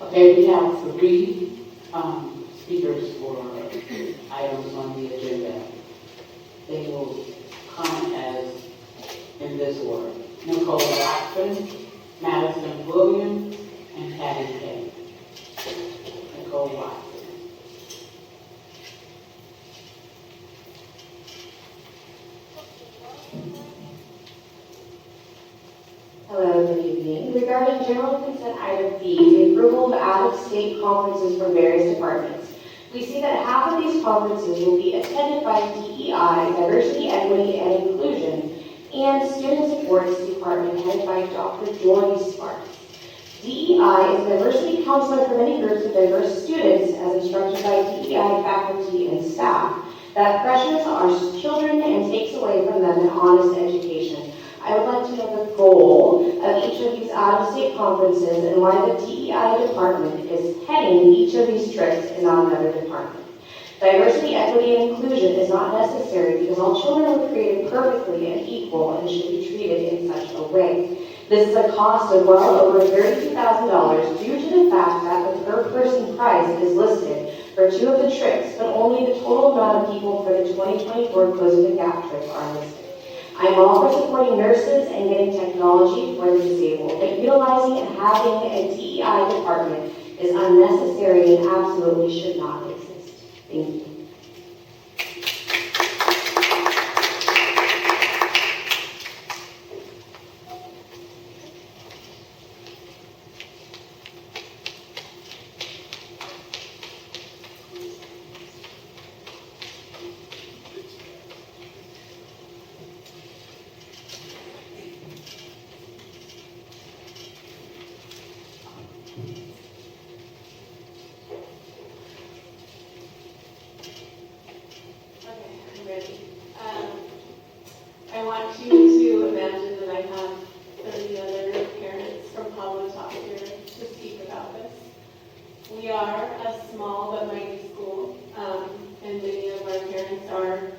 Okay, we have three speakers for items on the agenda. They will come as in this order: Nicole Watson, Madison Williams, and Patty Kay. Nicole Watson. Hello, good evening. Regarding general consent item D, the approval of out-of-state conferences from various departments, we see that half of these conferences will be attended by DEI, Diversity, Equity, and Inclusion, and Student Supports Department headed by Dr. Jordy Sparks. DEI is a diversity counselor for many groups of diverse students as instructed by DEI faculty and staff that pressures our children and takes away from them an honest education. I would like to know the goal of each of these out-of-state conferences and why the DEI department is heading each of these trips and not another department. Diversity, equity, and inclusion is not necessary because all children were created perfectly and equal and should be treated in such a way. This is a cost of well over $32,000 due to the fact that the per-person price is listed for two of the trips, but only the total amount of people for the 2024 Closing the Gap trip are listed. I am all for supporting nurses and getting technology for the disabled, but utilizing and having a DEI department is unnecessary and absolutely should not exist. Thank you. I want you to imagine that I have 30 other parents from Palo Top here to speak about this. We are a small but mighty school, and many of our parents are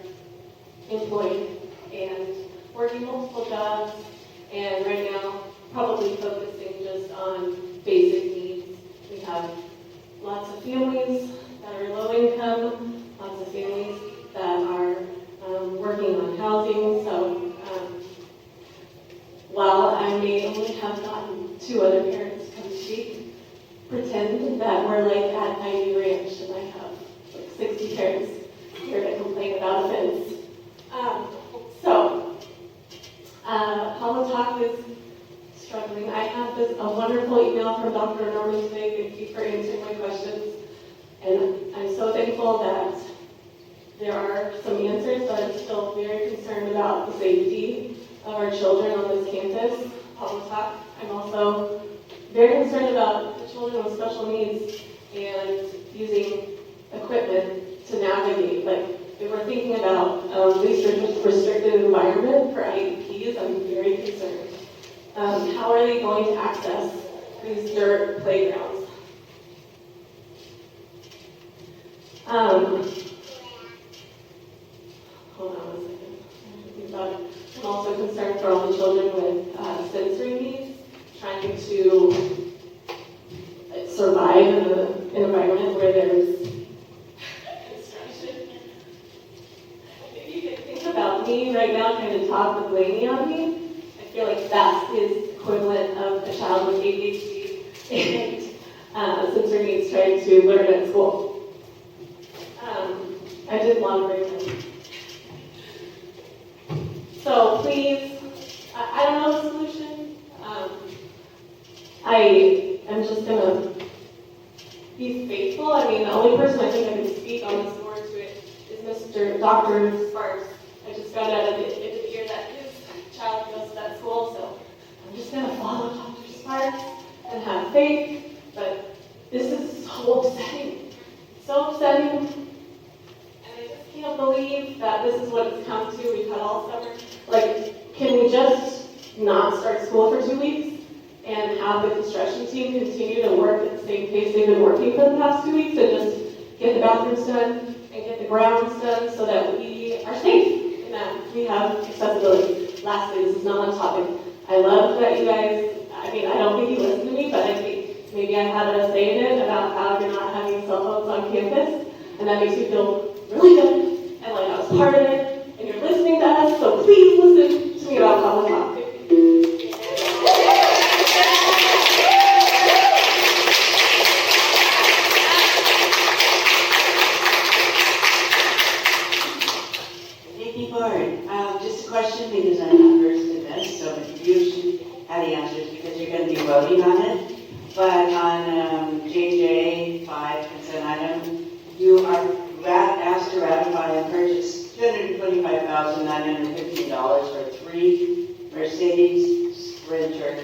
employed and working multiple jobs, and right now probably focusing just on basic needs. We have lots of families that are low income, lots of families that are working on housing. So while I may only have gotten 2 other parents to come speak, pretend that we're like at Ivy Ranch and I have like 60 parents here to complain about events. Palo Talk is struggling. I have a wonderful email from Dr. Norman today. Thank you for answering my questions. And I'm so thankful that there are some answers, but I'm still very concerned about the safety of our children on this campus, Palo Talk. I'm also very concerned about the children with special needs and using equipment to navigate. Like, if we're thinking about least restricted environment for IEPs, I'm very concerned. How are they going to access these dirt playgrounds? Hold on a second. I have to think about it. I'm also concerned for all the children with sensory needs, trying to survive in an environment where there's construction. If you could think about me right now trying to talk with Lainey on me, I feel like that's his equivalent of a child with ADHD and sensory needs trying to learn at school. I did want to bring him. So please, I don't know the solution. I am just gonna be faithful. I mean, the only person I think I can speak on this board to it is Dr. Sparks. I just found out at the end of the year that his child goes to that school, so I'm just gonna follow Dr. Sparks and have faith. But this is so upsetting. So upsetting. I can't believe that this is what it's come to. We've had all summer. Like, can we just not start school for 2 weeks and have the construction team continue to work at the same pace they've been working for the past 2 weeks and just get the bathrooms done and get the grounds done so that we are safe and that we have accessibility? Lastly, this is not on topic. I love that you guys, I mean, I don't think you listen to me, but I think maybe maybe I've had a say in it about how you're not having cell phones on campus, and that makes me feel really good, and like I was part of it, and you're listening to us, so please listen to me about public health. Just a question because I'm not versed in this, so you should have the answers because you're going to be voting on it. But on JJ 5 consent item, you are asked to ratify and purchase $225,915 for 3 Mercedes Sprinter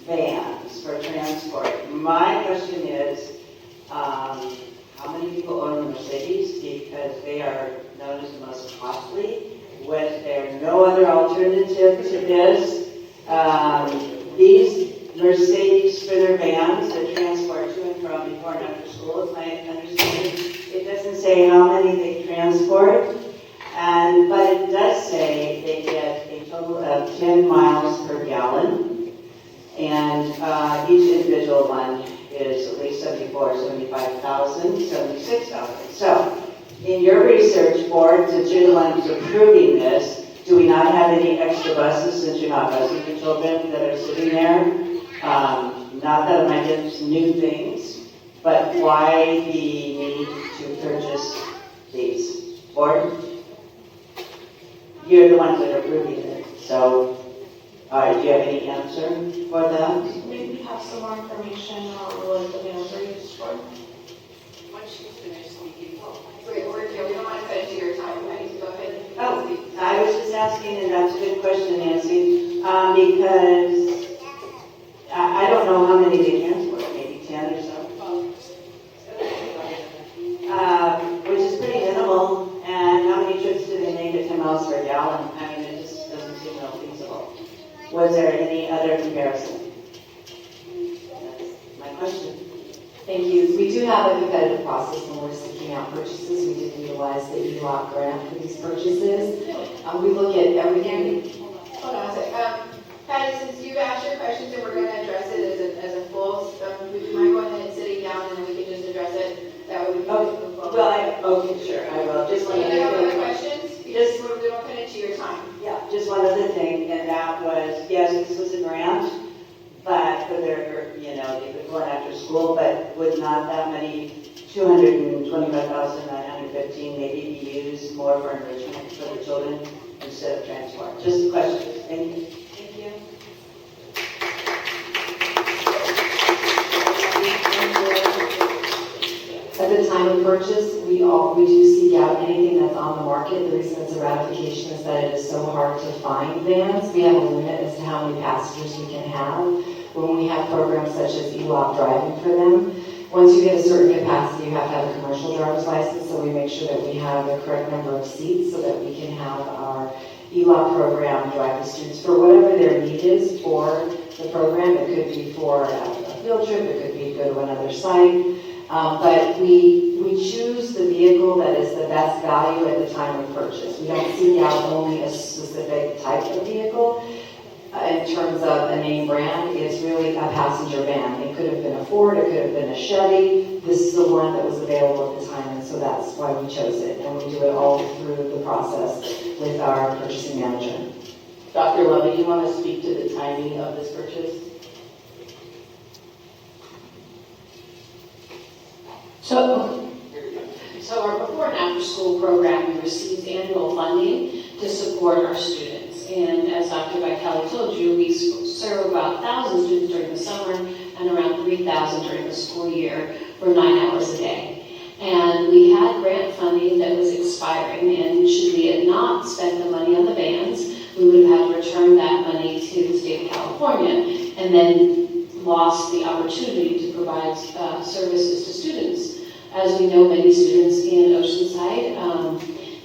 vans for transport. My question is, how many people own a Mercedes? Because they are known as the most costly. Was there no other alternative to this? These Mercedes Sprinter vans that transport to and from before and after school, is my understanding. It doesn't say how many they transport, but it does say they get a total of 10 miles per gallon, and each individual one is at least 75,000, 76,000. So, in your research board, since you're the one who's approving this, do we not have any extra buses since you're not busing the children that are sitting there? Not that it might get new things, but why the need to purchase these? Board? You're the ones that are approving it, so do you have any answer for that? Maybe have some more information on what the vans are used for. Once she's finished speaking. We're here, we don't want to cut into your time, I need to go ahead and. Oh, I was just asking, and that's a good question, Nancy, because I don't know how many they transport, maybe 10 or so. Which is pretty minimal, and how many trips do they make at 10 miles per gallon? I mean, it just doesn't seem real feasible. Was there any other comparison? That's my question. Thank you. We do have a competitive process when we're seeking out purchases. We did utilize the ELOC grant for these purchases. We look at everything. Hold on a sec. Patty, since you've asked your questions and we're going to address it as a full, would you mind going ahead and sitting down and then we can just address it? That would be Okay, sure, I will. Just one Do you have other other thing. questions? Because we don't cut into your time. Yeah, just one other thing, and that was, yes, this was a grant, but for their, they could go on after school, but would not that money, 225,915, maybe be used more for enrichment for the children instead of transport? Just a question. Thank you. Thank you. At the time of purchase, we do seek out anything that's on the market. The reason it's a ratification is that it is so hard to find vans. We have a limit as to how many passengers we can have when we have programs such as ELOC driving for them. Once you get a certain capacity, you have to have a commercial driver's license, so we make sure that we have the correct number of seats so that we can have our ELOC program drive the students for whatever their need is for the program. It could be for a field trip, it could be to go to another site. But we choose the vehicle that is the best value at the time of purchase. We don't seek out only a specific type of vehicle. In terms of a name brand, it's really a passenger van. It could have been a Ford, it could have been a Chevy. This is the one that was available at the time, and so that's why we chose it. And we do it all through the process with our purchasing manager. Dr. Lovey, you want to speak to the timing of this purchase? So our before and after school program receives annual funding to support our students. And as Dr. Vitale told you, we serve about 1,000 students during the summer and around 3,000 during the school year for 9 hours a day. And we had grant funding that was expiring, and should we had not spent the money on the vans, we would have had to return that money to the state of California and then lost the opportunity to provide services to students. As we know, many students in Oceanside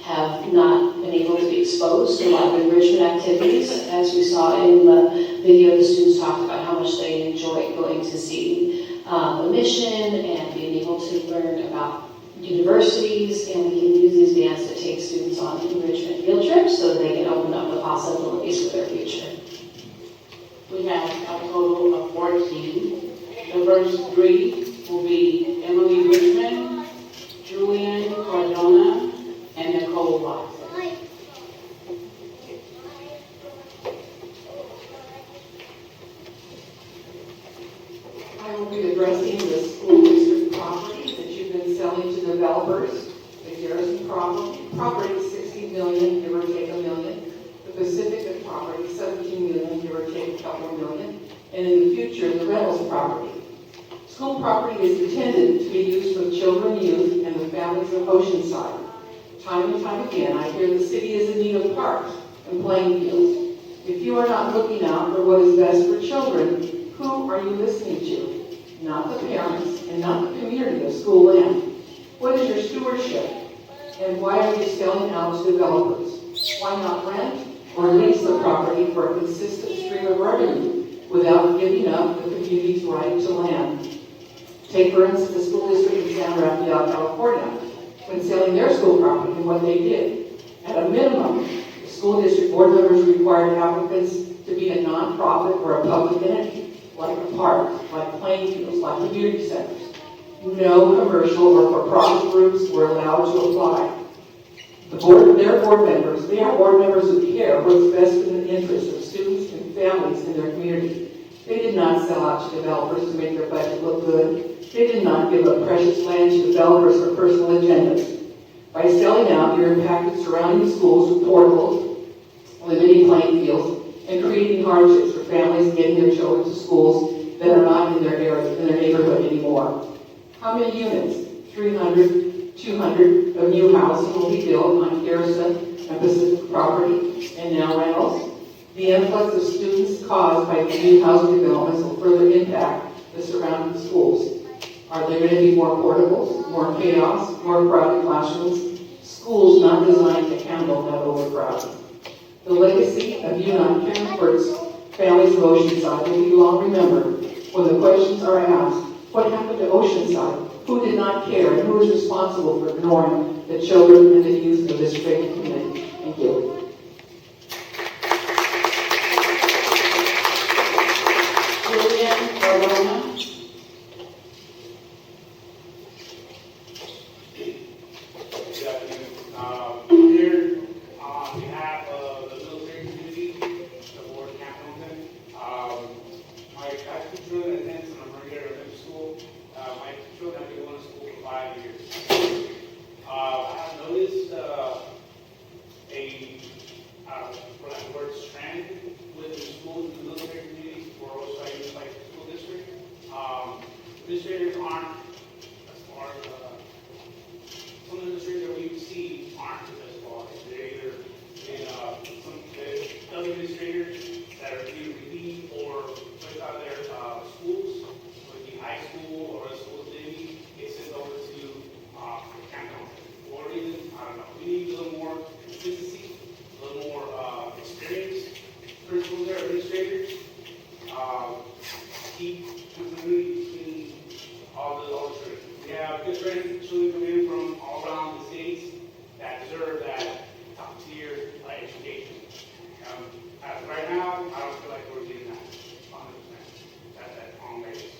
have not been able to be exposed to a lot of enrichment activities. As we saw in the video, the students talked about how much they enjoy going to see the mission and being able to learn about universities, and we can use these vans to take students on enrichment field trips so that they can open up the possibilities for their future. We have a total of 14 The first three will be Emily Richmond, Julian Cardona, and Nicole Watson. I will be addressing the school district property that you've been selling to developers. The Garrison property is 16 million, give or take a million. The Pacific property, 17 million, give or take a couple of million. And in the future, the Reynolds property. School property is intended to be used for children, youth, and the families of Oceanside. Time and time again, I hear the city is in need of parks and playing fields. If you are not looking out for what is best for children, who are you listening to? Not the parents and not the community of school land. What is your stewardship? And why are you selling out to developers? Why not rent or lease the property for a consistent stream of revenue without giving up the community's right to land? Take, for instance, the school district in San Rafael, California, when selling their school property and what they did. At a minimum, the school district board members required applicants to be a nonprofit or a public entity, like a park, like playing fields, like community centers. No commercial or for-profit groups were allowed to apply. Their board members, they are board members who care what's best in the interest of students and families in their community. They did not sell out to developers to make their budget look good. They did not give up precious land to developers for personal agendas. By selling out, you're impacting surrounding schools with portables, limiting playing fields, and creating hardships for families getting their children to schools that are not in their area, in their neighborhood anymore. How many units? 300, 200 of new housing will be built on Garrison and Pacific property, and now Reynolds. The influx of students caused by the new housing developments will further impact the surrounding schools. Are there going to be more portables, more chaos, more crowded classrooms? Schools not designed to handle that overcrowding. The legacy of you not caring for its families of Oceanside will be long remembered when the questions are asked, what happened to Oceanside? Who did not care and who is responsible for ignoring the children and the youth of this great community? Thank you. Julian Cardona. Good afternoon. Here on behalf of the military community, the board of Hamilton, my two children attend some Marine Elementary School. My children have been going to school for 5 years. I have noticed for lack of words, trend with the schools in the military community for Oceanside Unified School District. Administrators aren't, as far as some of the administrators that we see aren't as qualified. They're either in the other administrators that are either repeat or pushed out of their schools, whether it be high school or a school Navy, get sent over to Canton. Or even, I don't know, we need a little more consistency, a little more experience. Principals there, administrators, keep continuity between all the children. We have good friends, children come in from all around the states that deserve that top tier education. As of right now, I don't feel like we're getting that 100% at that on basis.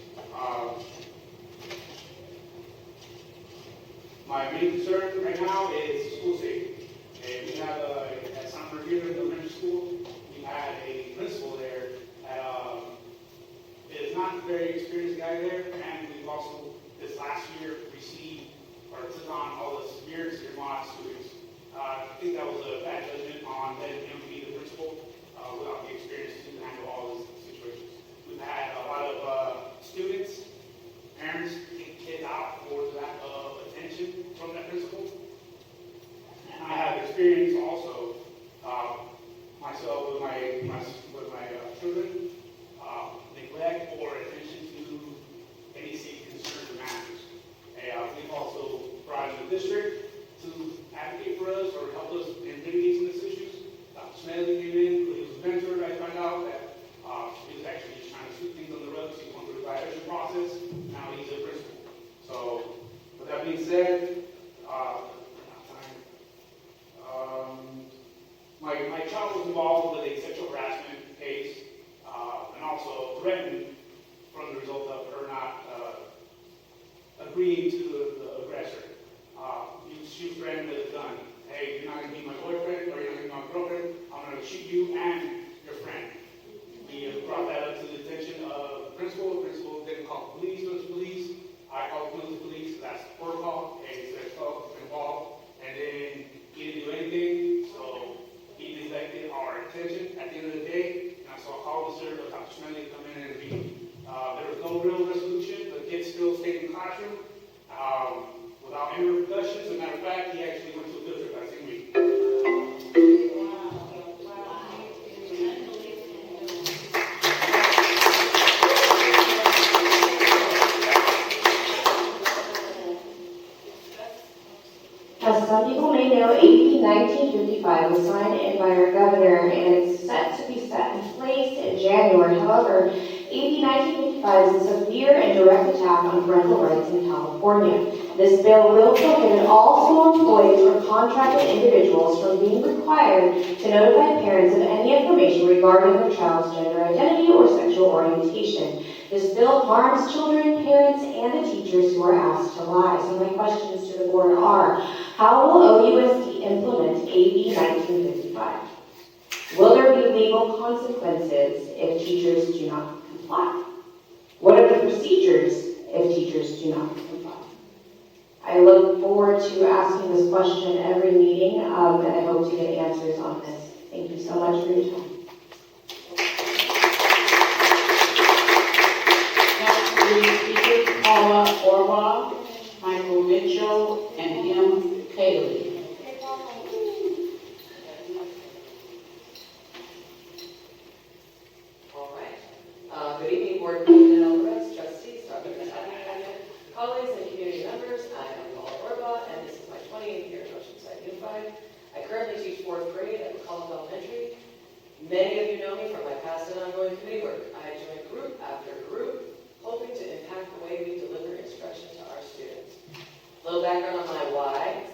My main concern right now is school safety. And we have at Summer here at the elementary school, we had a principal there that is not a very experienced guy there, and we've also this last year received or took on all the severe students. I think that was a bad judgment on letting him be the principal without the experience to handle all these situations. We've had a lot of students, parents take kids out for lack of attention from that principal. And I have experience also myself with my children, neglect or attention to any safety concerns or matters. We've also brought in the district to advocate for us or help us in mitigating these issues. Dr. Smedley came in, he was a mentor. I found out that he was actually just trying to sweep things on the rug, so he went through the evaluation process. Now he's a principal. So, with that being said, my child was involved with a sexual harassment case and also threatened from the result of her not agreeing to the aggressor. You shoot a friend with a gun. Hey, you're not going to be my boyfriend or you're not going to be my girlfriend. I'm going to shoot you and your friend. We brought that up to the attention of the principal. The principal didn't call the police. I called the police. That's the protocol. And he said, oh, it's involved. And then he didn't do anything. So he deflected our attention. At the end of the day, and I saw Officer Dr. Schmelly come in and intervene. There was no real resolution. The kids still stayed in the classroom without any repercussions. As a matter of fact, he actually went to a field trip that same week. As some people may know, AB 1955 was signed in by our governor and it's set to be set in place in January. However, AB 1955 is a severe and direct attack on parental rights in California. This bill will prohibit all school employees or contracted individuals from being required to notify parents of any information regarding their child's gender identity or sexual orientation. This bill harms children, parents, and the teachers who are asked to lie. So my questions to the board are, how will OUSD implement AB 1955? Will there be legal consequences if teachers do not comply? What are the procedures if teachers do not comply? I look forward to asking this question every meeting, and I hope to get answers on this. Thank you so much for your time. Next, three speakers, Paula Orbaugh, Michael Mitchell, and M. Haley. All right. Good evening, Board President Alvarez, trustees, Dr. Patel, colleagues, and community members. I am Paula Orbaugh, and this is my 28th year at Oceanside Unified. I currently teach 4th grade at McCollum Elementary. Many of you know me from my past and ongoing committee work. I joined group after group, hoping to impact the way we deliver instruction to our students. A little background on my why,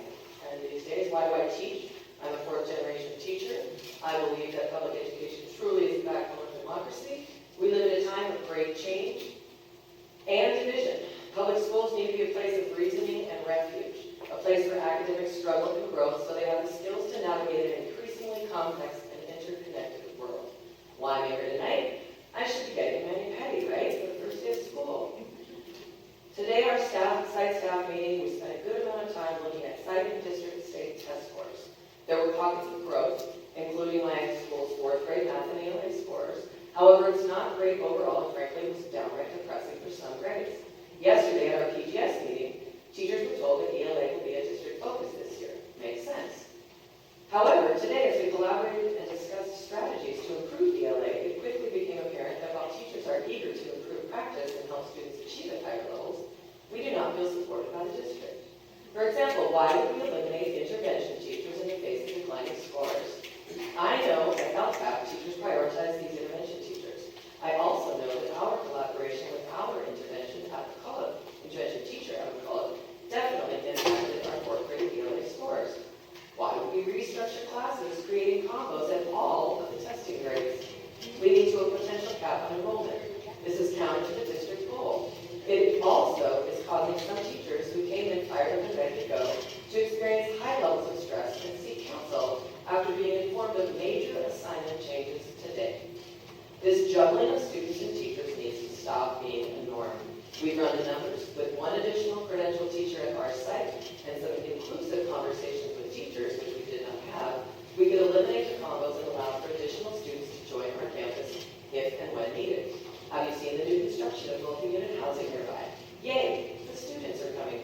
and these days, why do I teach? I'm a 4th generation teacher. I believe that public education truly is the backbone of democracy. We live in a time of great change and division. Public schools need to be a place of reasoning and refuge, a place for academic struggle and growth so they have the skills to navigate an increasingly complex and interconnected world. Why I'm here tonight? I should be getting mani-pedi, right? For the first day of school. Today, our site staff meeting, we spent a good amount of time looking at site and district state test scores. There were pockets of growth, including my school's 4th grade math and ELA scores. However, it's not great overall, and frankly, it was downright depressing for some grades. Yesterday at our PGS meeting, teachers were told that ELA will be a district focus this year. Makes sense. However, today, as we collaborated and discussed strategies to improve ELA, it quickly became apparent that while teachers are eager to improve practice and help students achieve at higher levels, we do not feel supported by the district. For example, why would we eliminate intervention teachers in the face of declining scores? I know at LCAP, teachers prioritize these intervention teachers. I also know that our collaboration with our intervention teacher at McCullough definitely impacted our 4th grade ELA scores. Why would we restructure classes, creating combos at all of the testing grades, leading to a potential cap on enrollment? This is counter to the district goal. It also is causing some teachers who came in fired up and ready to go to experience high levels of stress and seek counsel after being informed of major assignment changes today. This juggling of students and teachers needs to stop being a norm. We've run the numbers. With one additional credential teacher at our site and some inclusive conversations with teachers, which we did not have, we could eliminate the combos and allow for additional students to join our campus if and when needed. Have you seen the new construction of multi-unit housing nearby? Yay, the students are coming.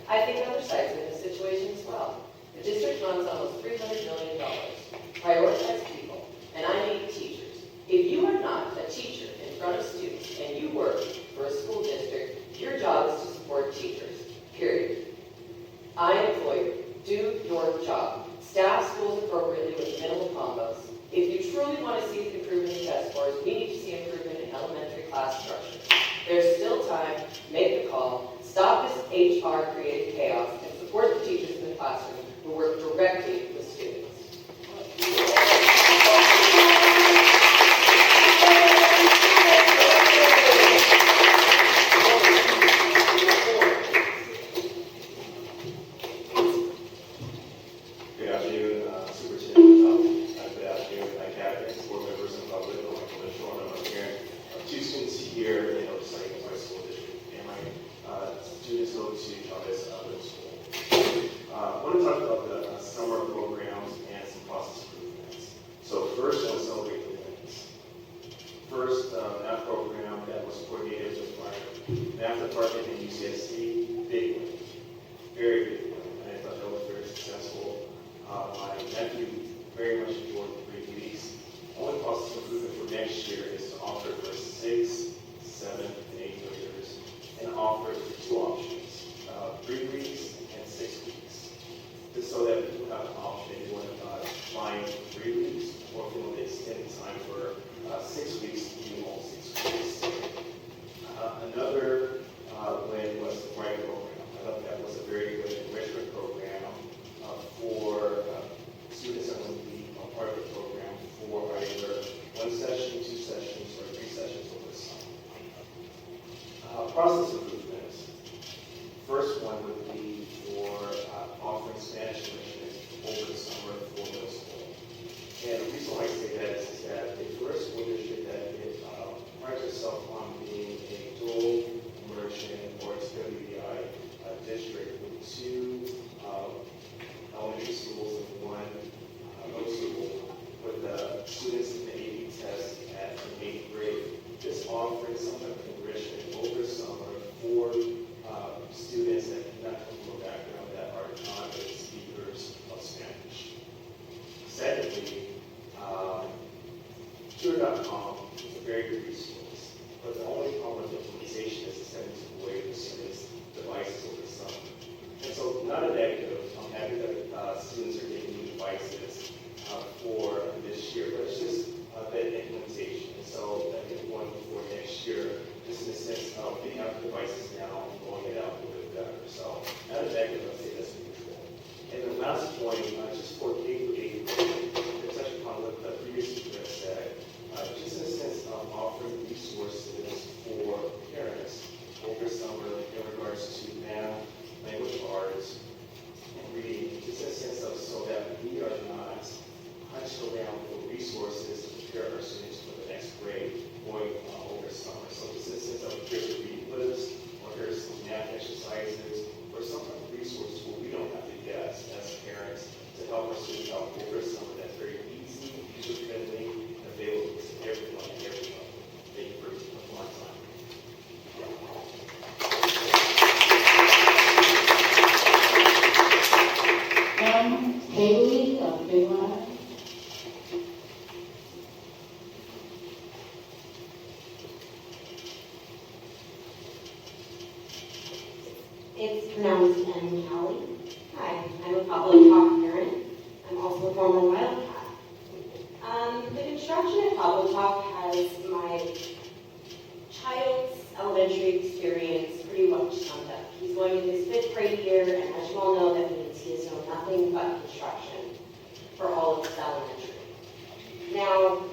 I think other sites are in this situation as well. The district runs almost $300 million. Prioritize people, and I mean teachers. If you are not a teacher in front of students and you work for a school district, your job is to support teachers, period. I implore you, do your job. Staff schools appropriately with minimal combos. If you truly want to see improvement in test scores, we need to see improvement in elementary class structure. There's still time. Make the call. Stop this HR created chaos and support the teachers in the classroom who work directly with students. first math program that was coordinated with our math department in UCSD, big one, very big one, and I thought that was very successful. My nephew very much enjoyed the 3 weeks. Only process improvement for next year is to offer it for 6, 7, and 8 graders, and offer it for 2 options, 3 weeks and 6 weeks. Just so that people have an option if you want to find 3 weeks, or if you want to extend the time for 6 weeks, to do all 6 weeks. Another win was the Bright program. I thought that was a very good enrichment program for students that want to be a part of the program for either 1 session, 2 sessions, or 3 sessions over the summer. Process improvements. First one would be for offering Spanish enrichment over the summer for middle school. And the reason why I say that is that if we're a school district that prides itself on being a dual immersion or WBI district with 2 elementary schools and 1 middle school, with the students in the AP test at the 8th grade, just offering some type of enrichment over summer for students that do not come from a background that are not speakers of Spanish. Secondly, Tutor.com is a very good resource, but the only problem with implementation is the 70 away from students' devices over the summer. And so, not a negative. I'm happy that students are getting new devices for this year, but it's just that implementation. And so, I think going before next year, just in the sense of getting out the devices now and going it out a little bit better. So, not a negative, I'd say that's neutral. And the last point, just for K-8, to touch upon what the previous speaker said, just in the sense of offering resources for parents over summer in regards to math, language arts, and reading, just in a sense of so that we are not hunched around for resources to prepare our students for the next grade going over summer. So just in a sense of here's a reading list, or here's some math exercises, or some kind of resources where we don't have to guess as parents to help our students out over summer that's very easy, user-friendly, and available to everyone and everyone. Thank you for my time. Haley of Big Line. It's pronounced M. Callie. Hi, I'm a Pablo Talk parent. I'm also a former Wildcat. The construction at Pablo Talk has my child's elementary experience pretty much summed up. He's going in his 5th grade year, and as you all know, that means he has known nothing but construction for all of his elementary. Now,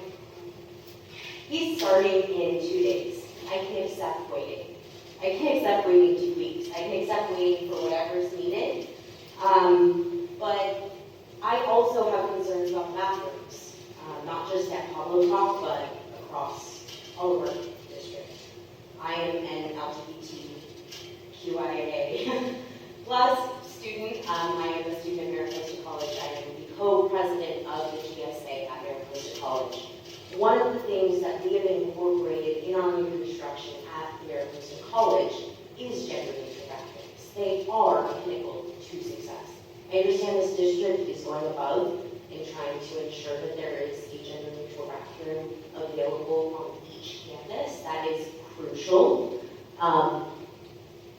he's starting in 2 days. I can accept waiting. I can accept waiting 2 weeks. I can accept waiting for whatever's needed. But I also have concerns about bathrooms, not just at Pablo Talk, but across all of our district. I am an LGBTQIA plus student. I am a student at Mariposa College. I am the co-president of the GSA at Mariposa College. One of the things that we have incorporated in our new construction at Mariposa College is gender neutral bathrooms. They are a pinnacle to success. I understand this district is going above in trying to ensure that there is a gender neutral bathroom available on each campus. That is crucial.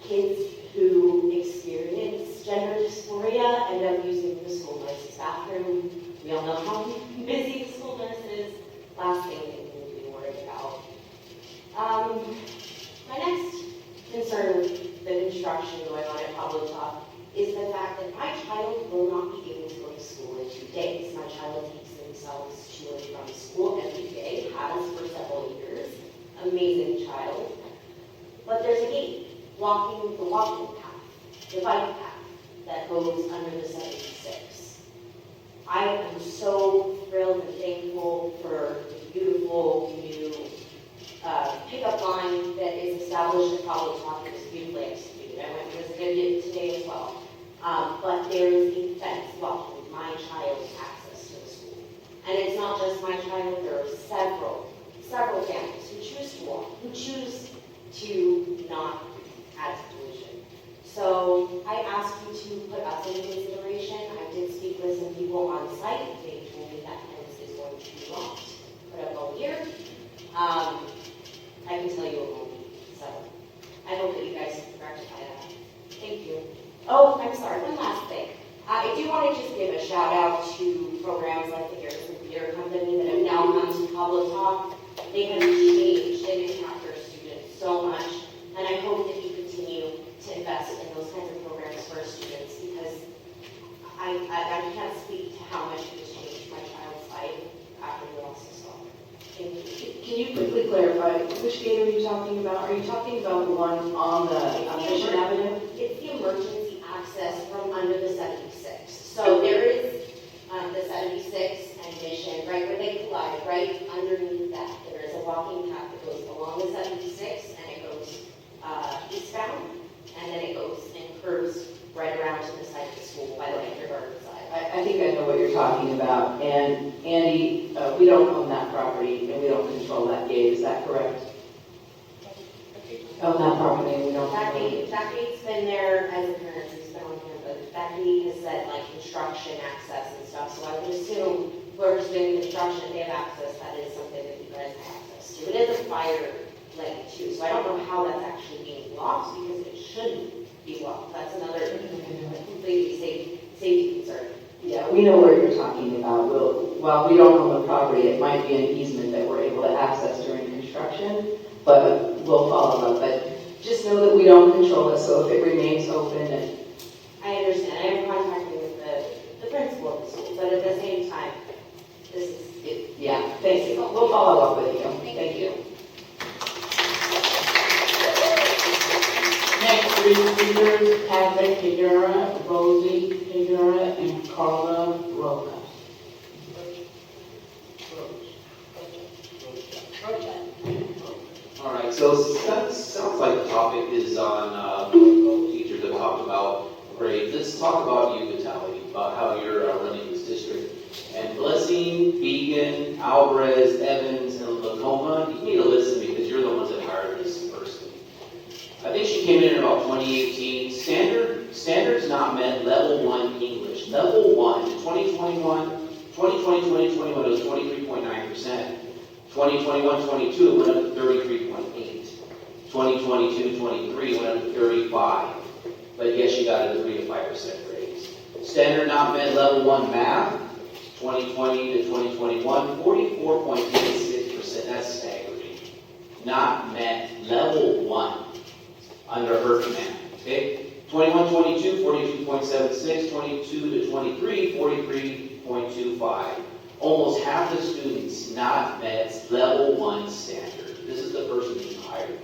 Kids who experience gender dysphoria end up using the school nurse's bathroom. We all know how busy the school nurse is. Last thing they need to be worried about. My next concern with the construction going on at Pablo Talk is the fact that my child will not be able to go to school in 2 days. My child takes themselves to and from school every day, has for several years. Amazing child. But there's a gate blocking the walking path, the bike path that goes under the 76. I am so thrilled and thankful for the beautiful new pickup line that is established at Pablo Talk. It was beautifully executed. I went and visited it today as well. But there is a fence blocking my child's access to the school. And it's not just my child, there are several families who choose who choose to not add to pollution. So I ask you to put us in consideration. I did speak with some people on site. They told me that fence is going to be locked, put up all year. I can tell you it won't be. So I hope that you guys rectify that. Thank you. Oh, I'm sorry, one last thing. I do want to just give a shout out to programs like the Harrison Theater Company that have now come to Pablo Talk. They have changed and impact our students so much, and I hope that you continue to invest in those kinds of programs for our students, because I can't speak to how much it has changed my child's life after we lost this song. Thank you. Can you quickly clarify, which gate are you talking about? Are you talking about the one on Mission Avenue? It's the emergency access from under the 76. So there is the 76 and Mission, right where they collide, right underneath that. There is a walking path that goes along the 76 and it goes eastbound, and then it goes and curves right around to the side of the school by the kindergarten side. I think I know what you're talking about. And Andy, we don't own that property and we don't control that gate, is that correct? Own that property and we don't That control it. gate's been there as a parent, it's been on here, but that gate has said like construction access and stuff, so I would assume whoever's doing construction, if they have access, that is something that you guys have access to. It is a fire lane too, so I don't know how that's actually being locked, because it shouldn't be locked. That's another completely safety concern. Yeah, we know where you're talking about. While we don't own the property, it might be an easement that we're able to access during construction, but we'll follow up. But just know that we don't control it, so if it remains open and I understand. I am contacting with the principal of the school, but at the same time, this is it. yeah, thank you. We'll follow up with you. Thank you. Next three speakers, Patrick Figueroa, Rosie Figueroa, and Carla Roca. All right, so that sounds like the topic is on teachers that talked about grades. Let's talk about you, Vitaly, about how you're running this district. And Blessing, Began, Alvarez, Evans, and Lacoma, you need to listen because you're the ones that hired this person. I think she came in about 2018. Standards not met level 1 English. Level 1, 2020, 2021, it was 23.9%. 2021-22, it went up to 33.8. 2022-23 went up to 35. But yes, you got a 3 to 5% raise. Standard not met level 1 math, 2020 to 2021, 44.86%. That's staggering. Not met level 1 under her command. Okay? 21-22, 42.76, 22 to 23, 43.25. Almost half the students not met level 1 standard. This is the person you hired.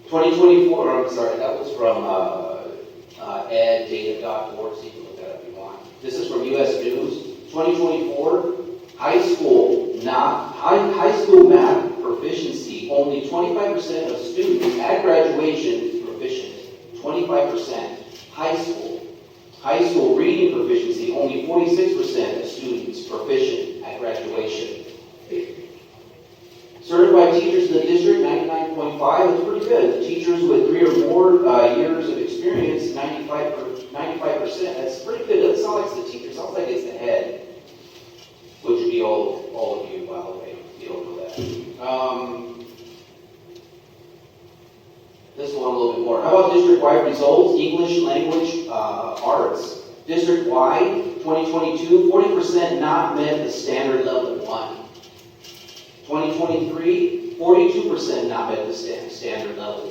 2024, I'm sorry, that was from eddata.org, so you can look that up if you want. This is from US News. 2024, high school math proficiency, only 25% of students at graduation proficient. 25%. High school reading proficiency, only 46% of students proficient at graduation. Certified teachers in the district, 99.5, that's pretty good. Teachers with 3 or more years of experience, 95%, that's pretty good. Doesn't sound like it's the teacher, sounds like it's the head, which would be all of you, by the way, if you don't know that. This one a little bit more. How about district-wide results? English, language, arts. District-wide, 2022, 40% not met the standard level 1. 2023, 42% not met the standard level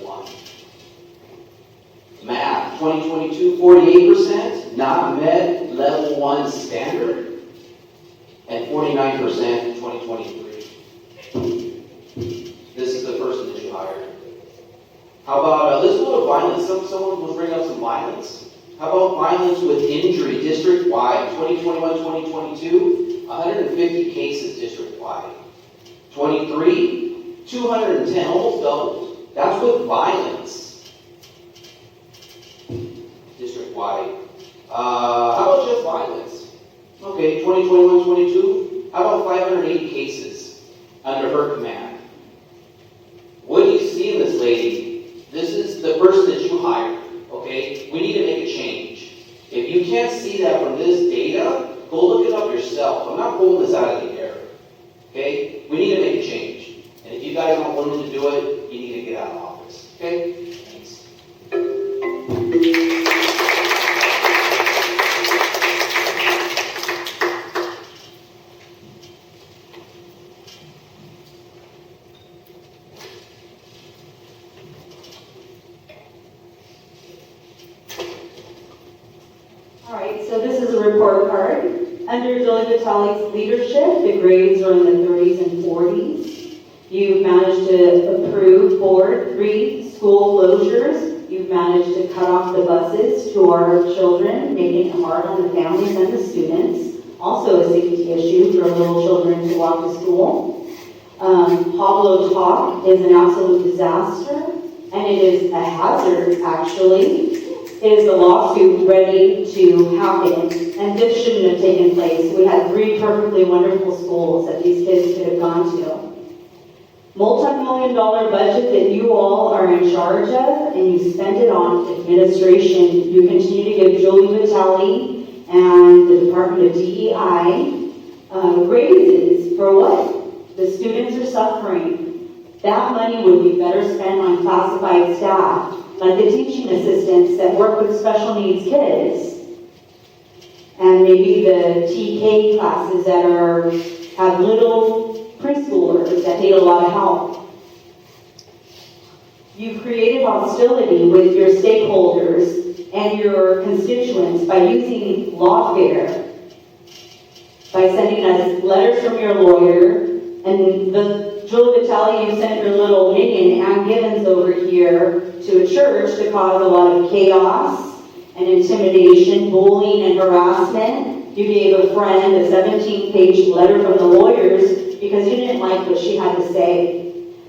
1. Math, 2022, 48% not met level 1 standard, and 49% in 2023. This is the person that you hired. How about, let's go to violence. Someone was bringing up some violence. How about violence with injury district-wide? 2021-2022, 150 cases district-wide. 23, 210, almost doubled. That's with violence. District-wide. How about just violence? Okay, 2021-22, how about 580 cases under her command? the person that you hire, okay? We need to make a change. If you can't see that from this data, go look it up yourself. I'm not pulling this out of the air, okay? We need to make a change. And if you guys aren't willing to do it, you need to get out of office, okay? Thanks. All right, so this is a report card. Under Julie Vitale's leadership, the grades are in the 30s and 40s. You've managed to approve board 3 school closures. You've managed to cut off the buses to our children, making it hard on the families and the students. Also a safety issue for little children to walk to school. Pablo Talk is an absolute disaster, and it is a hazard, actually. Is the lawsuit ready to happen? And this shouldn't have taken place. We had 3 perfectly wonderful schools that these kids could have gone to. Multi-million-dollar budget that you all are in charge of, and you spend it on administration. You continue to give Julie Vitale and the Department of DEI raises for what? The students are suffering. That money would be better spent on classified staff, like the teaching assistants that work with special needs kids, and maybe the TK classes that have little preschoolers that need a lot of help. You've created hostility with your stakeholders and your constituents by using lawfare, by sending us letters from your lawyer, and the Julie Vitale, you sent your little minion, Ann Gibbons, over here to a church to cause a lot of chaos and intimidation, bullying, and harassment. You gave a friend a 17-page letter from the lawyers because you didn't like what she had to say.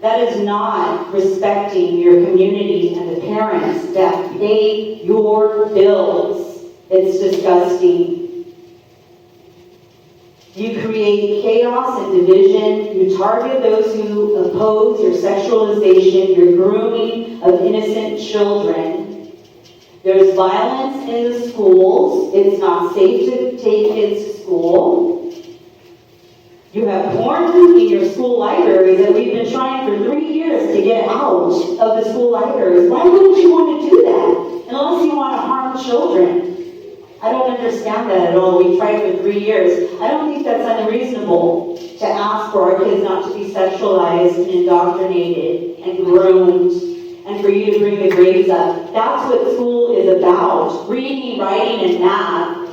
That is not respecting your community and the parents that pay your bills. It's disgusting. You create chaos and division. You target those who oppose your sexualization, your grooming of innocent children. There's violence in the schools. It's not safe to take kids to school. You have porn in your school libraries that we've been trying for 3 years to get out of the school libraries. Why wouldn't you want to do that unless you want to harm children? I don't understand that at all. We tried for 3 years. I don't think that's unreasonable to ask for our kids not to be sexualized and indoctrinated and groomed, and for you to bring the grades up. That's what school is about. Reading, writing, and math.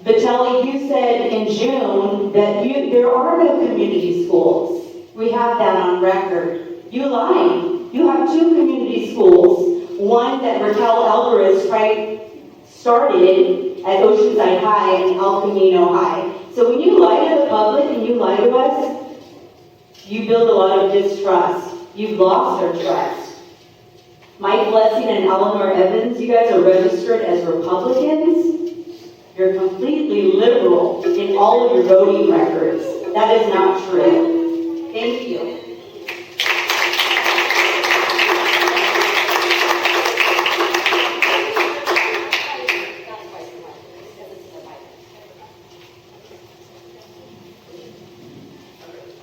Vitale, you said in June that there are no community schools. We have that on record. You lied. You have 2 community schools. One that Raquel Alvarez started at Oceanside High and El Camino High. So when you lie to the public and you lie to us, you build a lot of distrust. You've lost our trust. Mike Blessing and Eleanor Evans, you guys are registered as Republicans. You're completely liberal in all of your voting records. That is not true. Thank you.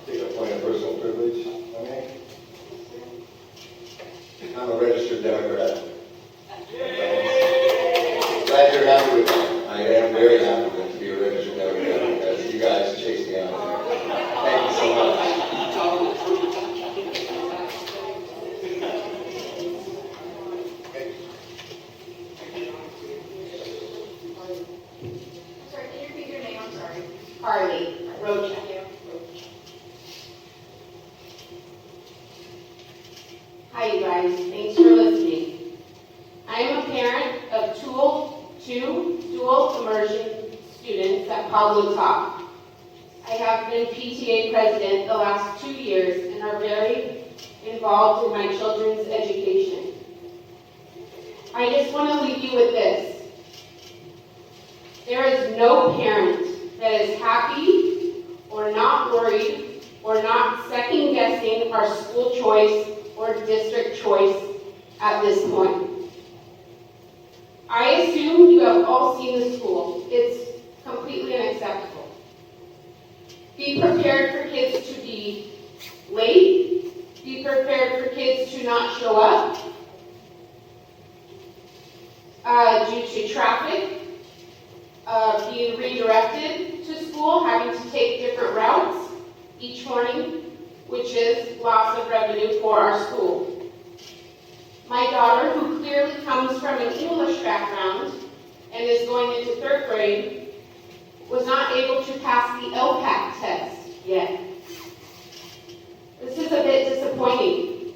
Take a point of personal privilege, okay? I'm a registered Democrat. Glad you're happy with me. I am very happy with it to be a registered Democrat because you guys chased me out there. Thank you so much. Sorry, can you repeat your name? I'm sorry. Carly Rocha. Hi, you guys. Thanks for listening. I am a parent of two dual immersion students at Pablo Talk. I have been PTA president the last 2 years and are very involved in my children's education. I just want to leave you with this. There is no parent that is happy or not worried or not second-guessing our school choice or district choice at this point. I assume you have all seen the school. It's completely unacceptable. Be prepared for kids to be late. Be prepared for kids to not show up due to traffic, being redirected to school, having to take different routes each morning, which is loss of revenue for our school. My daughter, who clearly comes from an English background and is going into 3rd grade, was not able to pass the LPAC test yet. This is a bit disappointing.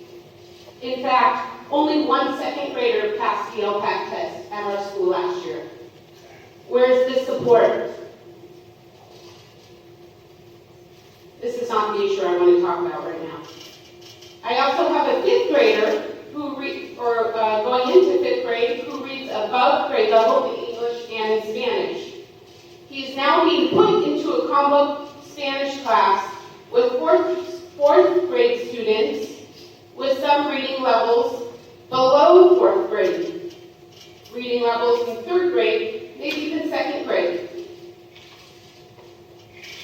In fact, only one 2nd grader passed the LPAC test at our school last year. Where's the support? This is not the issue I want to talk about right now. I also have a 5th grader who going into 5th grade who reads above grade level in English and in Spanish. He is now being put into a combo Spanish class with 4th grade students with some reading levels below 4th grade. Reading levels in 3rd grade, maybe even 2nd grade.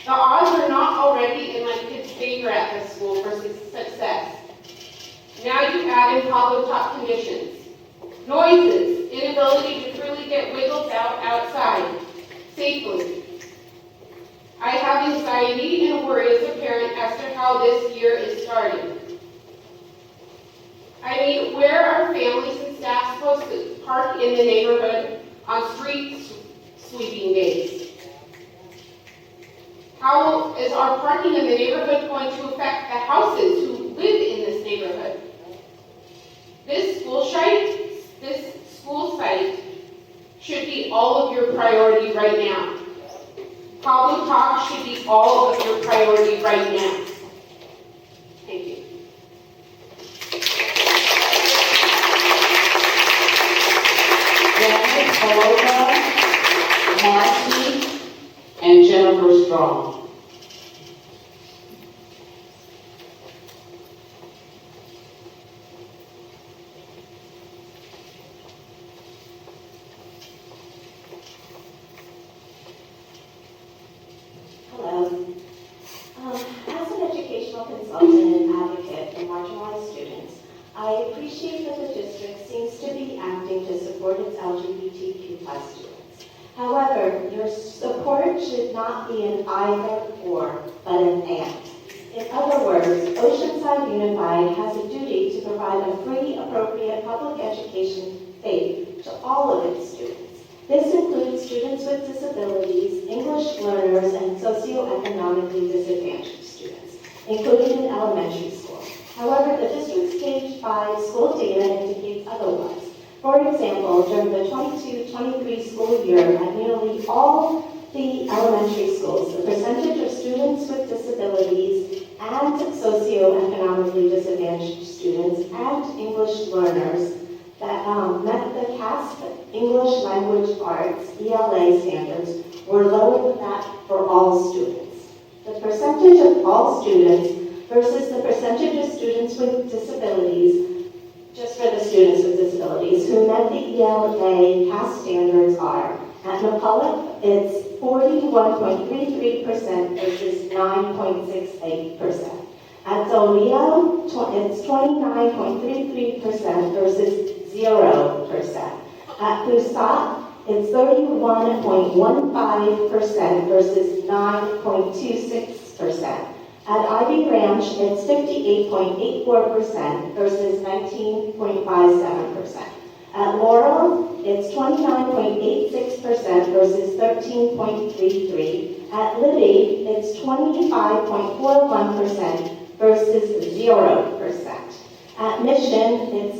The odds are not already in my kid's favor at this school for success. Now you add in Pablo top conditions. Noises, inability to freely get wiggled out outside safely. I have anxiety and worry as a parent as to how this year is starting. I mean, where are families and staff supposed to park in the neighborhood on street sweeping days? How is our parking in the neighborhood going to affect the houses who live in this neighborhood? This school site should be all of your priority right now. Pablo Talk should be all of your priority right now. Thank you. Janet Aloka, Marcy, and Jennifer Strong. Hello. As an educational consultant and advocate for marginalized students, I appreciate that the district seems to be acting to support its LGBTQ+ students. However, your support should not be an either or, but an and. In other words, Oceanside Unified has a duty to provide a free, appropriate public education faith to all of its students. This includes students with disabilities, English learners, and socioeconomically disadvantaged students, including in elementary school. However, the district's page 5 school data indicates otherwise. For example, during the 22-23 school year at nearly all the elementary schools, the percentage of students with disabilities and socioeconomically disadvantaged students and English learners that met the CASP English Language Arts ELA standards were lower than that for all students. The percentage of all students versus the percentage of students with disabilities, just for the students with disabilities, who met the ELA CASP standards are, at McCulloch, it's 41.33% versus 9.68%. At Del Rio, it's 29.33% versus 0%. At Busat, it's 31.15% versus 9.26%. At Ivy Ranch, it's 58.84% versus 19.57%. At Laurel, it's 29.86% versus 13.33%. At Libby, it's 25.41% versus 0%. At Mission, it's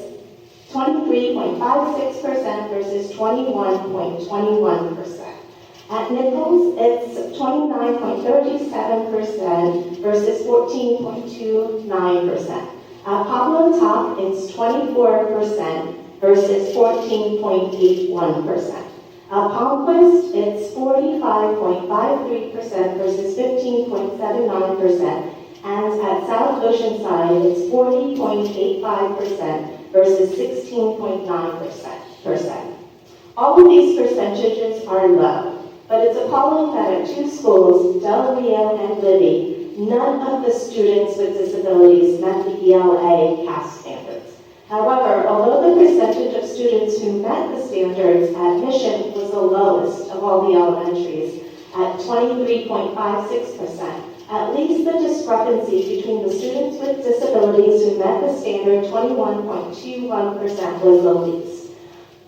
23.56% versus 21.21%. At Nichols, it's 29.37% versus 14.29%. At Pablo Top, it's 24% versus 14.81%. At Palmquist, it's 45.53% versus 15.79%. and at South Oceanside, it's 40.85% versus 16.9%. All of these percentages are low, but it's appalling that at two schools, Del Rio and Libby, none of the students with disabilities met the ELA CAS standards. However, although the percentage of students who met the standards at Mission was the lowest of all the elementaries at 23.56%, at least the discrepancy between the students with disabilities who met the standard 21.21% was the least.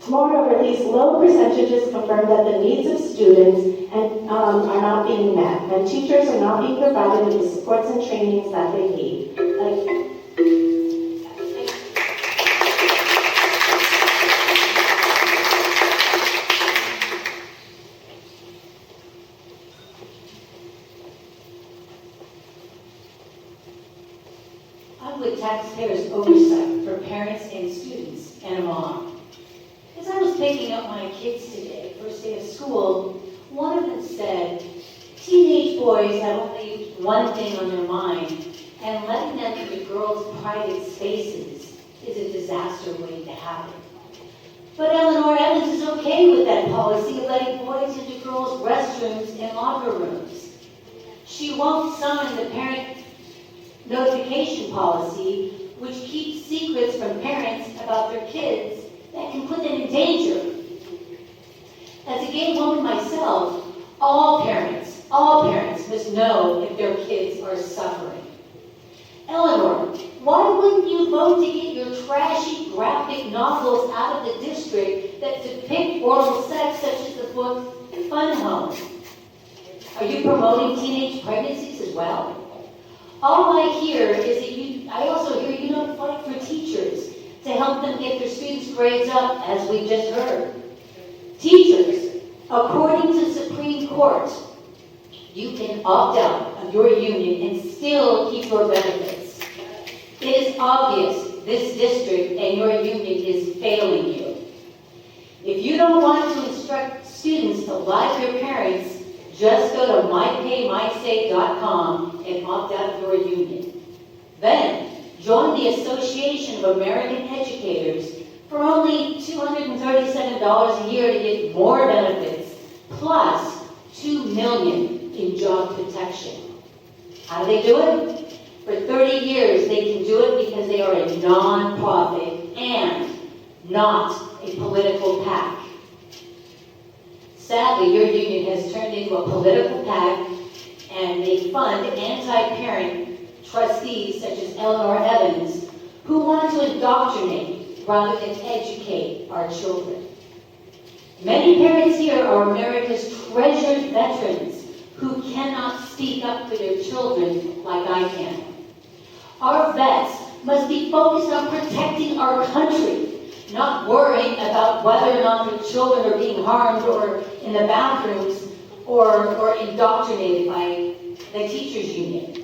Moreover, these low percentages confirm that the needs of students are not being met, and teachers are not being provided with the supports and trainings that they need. I'm with taxpayers' oversight for parents and students and a mom. As I was picking up my kids today, first day of school, one of them said, teenage boys have only one thing on their mind, and letting them into girls' private spaces is a disaster waiting to happen. But Eleanor Evans is okay with that policy of letting boys into girls' restrooms and locker rooms. She won't sign the parent notification policy, which keeps secrets from parents about their kids that can put them in danger. As a gay woman myself, all parents must know if their kids are suffering. Eleanor, why wouldn't you vote to get your trashy graphic novels out of the district that depict oral sex, such as the book Fun Home? Are you promoting teenage pregnancies as well? All I hear is that I also hear you don't fight for teachers to help them get their students' grades up, as we just heard. Teachers, according to Supreme Court, you can opt out of your union and still keep your benefits. It is obvious this district and your union is failing you. If you don't want to instruct students to lie to their parents, just go to mypaymysay.com and opt out of your union. Then, join the Association of American Educators for only $237 a year to get more benefits, plus $2 million in job protection. How do they do it? For 30 years, they can do it because they are a non-profit and not a political PAC. Sadly, your union has turned into a political PAC, and they fund anti-parent trustees such as Eleanor Evans, who want to indoctrinate rather than educate our children. Many parents here are America's treasured veterans who cannot speak up for their children like I can. Our vets must be focused on protecting our country, not worrying about whether or not their children are being harmed or in the bathrooms or indoctrinated by the teachers union.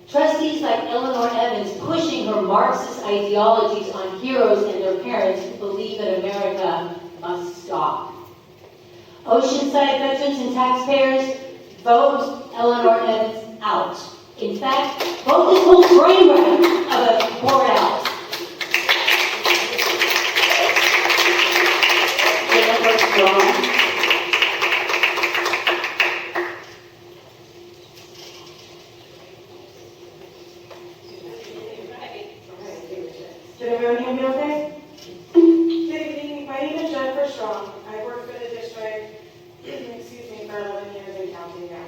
Trustees like Eleanor Evans pushing her Marxist ideologies on heroes and their parents who believe in America must stop. Oceanside veterans and taxpayers, vote Eleanor Evans out. In fact, vote this whole train wreck of a board out. Did everyone hear me okay? Good evening, my name is Jennifer Strong. I work for the district, for 11 years and counting now.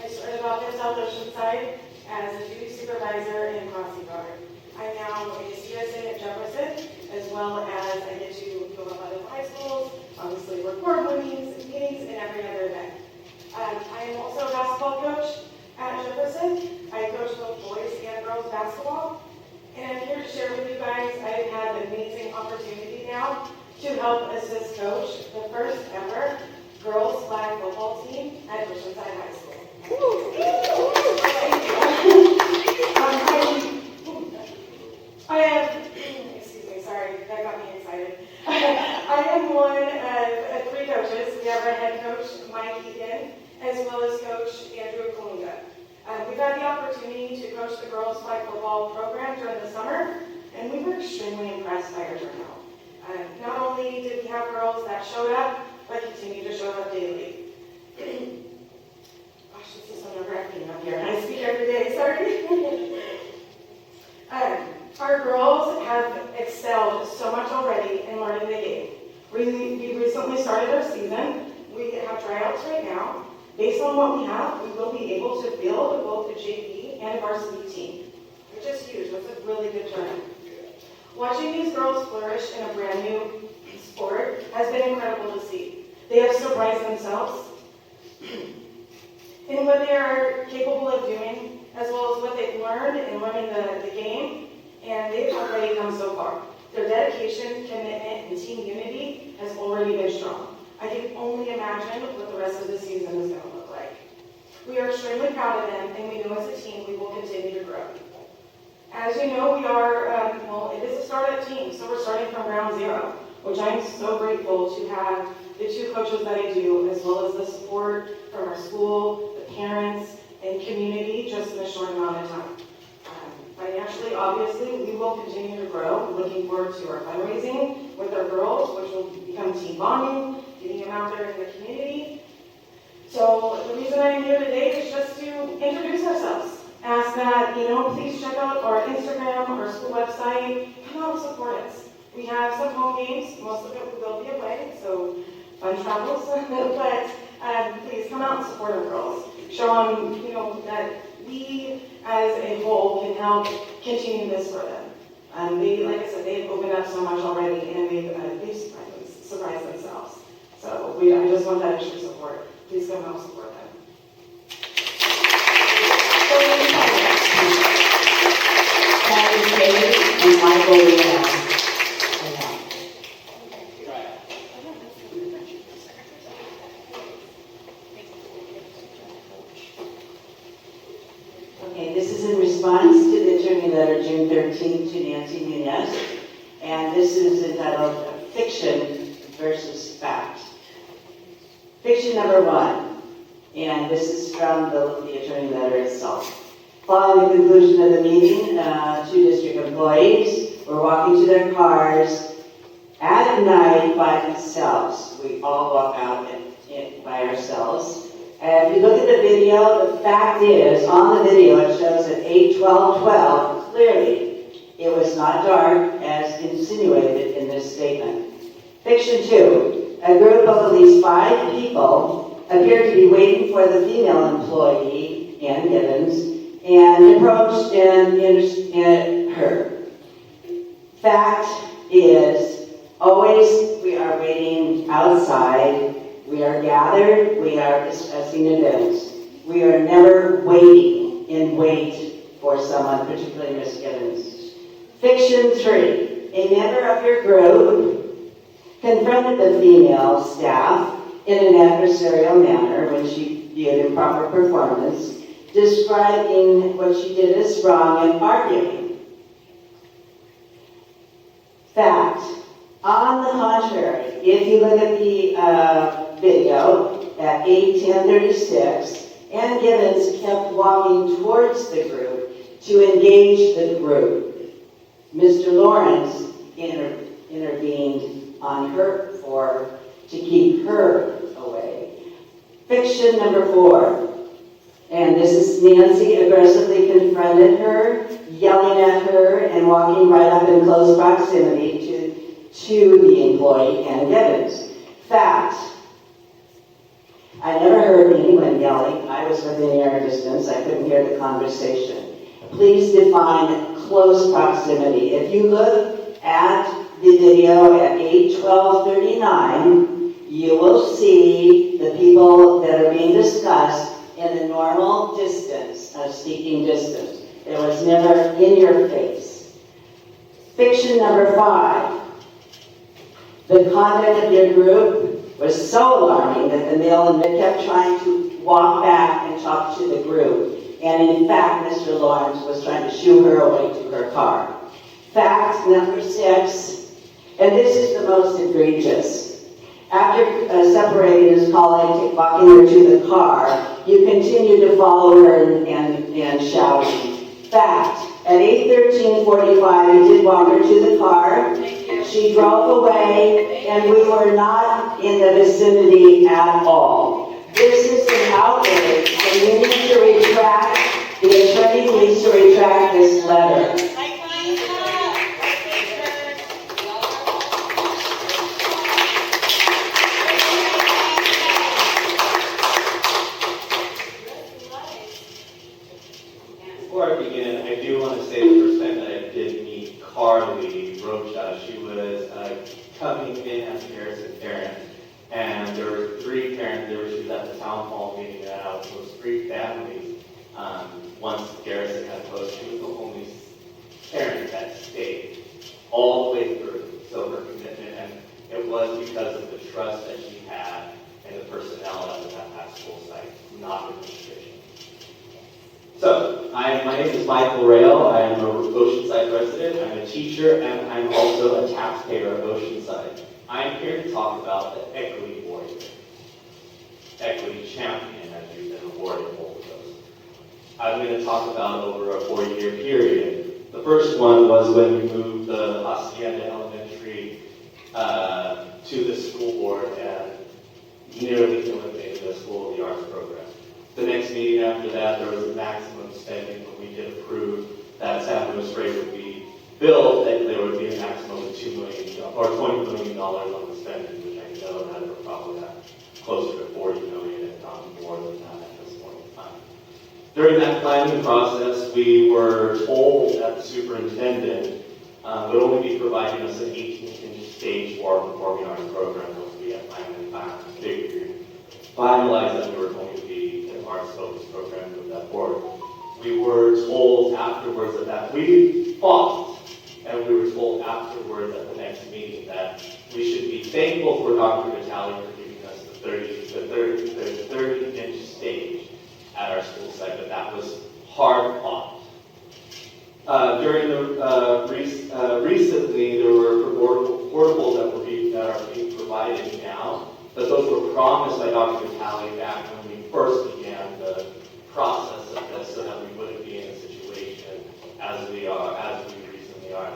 I started off at South Oceanside as a duty supervisor and crossing guard. I'm now a CSA at Jefferson, as well as I get to go up other high schools, obviously work board meetings and every other event. I am also a basketball coach at Jefferson. I coach both boys and girls basketball. And I'm here to share with you guys, I've had an amazing opportunity now to help assist coach the first ever girls flag football team at Oceanside High School. I am, excuse me, sorry, that got me excited. I am one of 3 coaches. We have our head coach, Mike Egan, as well as Coach Andrew Kalinga. We've had the opportunity flag football program during the summer, and we were extremely impressed by our turnout. Not only did we have girls that showed up, but continue to show up daily. Gosh, this is so nerve-wracking up here. I speak every day, sorry. Our girls have excelled so much already in learning the game. We recently started our season. We have tryouts right now. Based on what we have, we will be able to build both a JV and a varsity team, which is huge. That's a really good turn. Watching these girls flourish in a brand new sport has been incredible to see. They have surprised themselves in what they are capable of doing, as well as what they've learned in learning the game, and they've already come so far. Their dedication, commitment, and team unity has already been strong. I can only imagine what the rest of the season is going to look like. We are extremely proud of them, and we know as a team we will continue to grow. As you know, we are, it is a startup team, so we're starting from ground zero, which I'm so grateful to have the two coaches that I do, as well as the support from our school, the parents, and community just in a short amount of time. Financially, obviously, we will continue to grow. Looking forward to our fundraising with our girls, which will become team bonding, getting them out there in the community. So the reason I'm here today is just to introduce ourselves. Ask that, please check out our Instagram, our school website, come out and support us. We have some home games, most of it will be away, so fun travels, but please come out and support our girls. Show them, that we as a whole can help continue this for them. They, like I said, they've opened up so much already, and they've surprised themselves. So I just want that extra support. Please come help support them. Patty Kay and Michael Leon. Okay, this is in response to the attorney letter June 13th to Nancy Nunez, and this is entitled Fiction versus Fact. Fiction number 1, and this is from the attorney letter itself. Following the conclusion of the meeting, 2 district employees were walking to their cars at night by themselves. We all walk out by ourselves. And if you look at the video, the fact is, on the video it shows at 8:12:12, clearly it was not dark as insinuated in this statement. Fiction 2, a group of at least 5 people appeared to be waiting for the female employee, Ann Gibbons, and approached her. Fact is, always we are waiting outside. We are gathered, we are discussing events. We are never waiting in wait for someone, particularly Miss Gibbons. Fiction 3, a member of your group confronted the female staff in an adversarial manner when she viewed improper performance, describing what she did as wrong and arguing. Fact. On the contrary, if you look at the video at 8:10:36, Ann Gibbons kept walking towards the group to engage the group. Mr. Lawrence intervened on her to keep her away. Fiction number 4, and this is Nancy aggressively confronted her, yelling at her and walking right up in close proximity to the employee, Ann Gibbons. Fact. I never heard anyone yelling. I was within ear distance. I couldn't hear the conversation. Please define close proximity. If you look at the video at 8:12:39, you will see the people that are being discussed in a normal distance, a speaking distance. It was never in your face. Fiction number 5. The conduct of your group was so alarming that the male kept trying to walk back and talk to the group. And in fact, Mr. Lawrence was trying to shoo her away to her car. Fact number 6, and this is the most egregious. After separating his colleague, walking her to the car, you continue to follow her and shouting. Fact. At 8:13:45, he did walk her to the car. She drove away, and we were not in the vicinity at all. This is an outrage, and we need to retract, the attorney needs to retract this letter. Before I begin, I do want to say the first time that I did meet Carly Rocha, she was coming in as Garrison parent, and there were 3 parents there. She was at the town hall meeting, and out of those 3 families, once Garrison had closed, she was the only parent that stayed all the way through. So her commitment, and it was because of the trust that she had and the personnel that was at that school site, not administration. So, my name is Michael Rail. I am an Oceanside resident. I'm a teacher, and I'm also a taxpayer of Oceanside. I'm here to talk about the equity warrior, equity champion, as you've been awarded both of those. I'm going to talk about over a 4-year period. The first one was when we moved the Hacienda Elementary to the school board and nearly eliminated the School of the Arts program. The next meeting after that, there was a maximum spending when we did approve that San Luis Rey would be built, that there would be a maximum of $2 million or $20 million on the spending, which I know that we're probably at closer to $40 million, if not more than that at this point in time. During that planning process, we were told that the superintendent would only be providing us an 18-inch stage for our performing arts program, which we had finalized that we were going to be an arts-focused program with that board. We were told afterwards that we fought, and we were told afterwards at the next meeting that we should be thankful for Dr. Vitale for giving us the 30-inch stage at our school site, but that was hard fought. During the recently, there were portables that are being provided now, but those were promised by Dr. Vitale back when we first began the process of this, so that we wouldn't be in a situation as we recently are.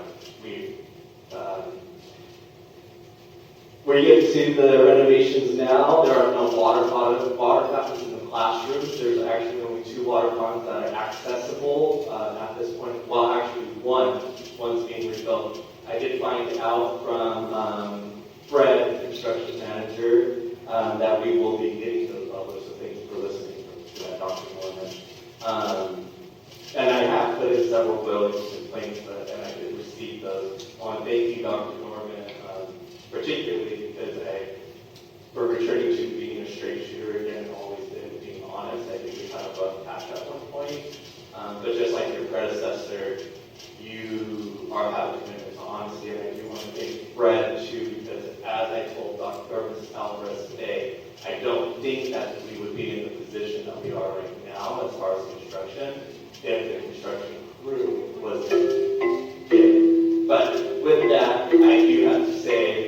We're getting to the renovations now. There are no water fountains in the classrooms. There's actually only 2 water fountains that are accessible at this point. Well, actually one's being rebuilt. I did find out from Fred, the construction manager, that we will be getting those levels, so thank you for listening to that, Dr. Norman. And I have put in several bills and complaints, and I did receive those. I want to thank you, Dr. Norman, particularly because we're returning to being a straight shooter again, always been being honest. I think we kind of bumped past at one point. But just like your predecessor, you have a commitment to honesty, and I do want to thank Fred too, because as I told Dr. Mrs. Alvarez today, I don't think that we would be in the position that we are right now as far as construction if the construction crew was given. But with that, I do have to say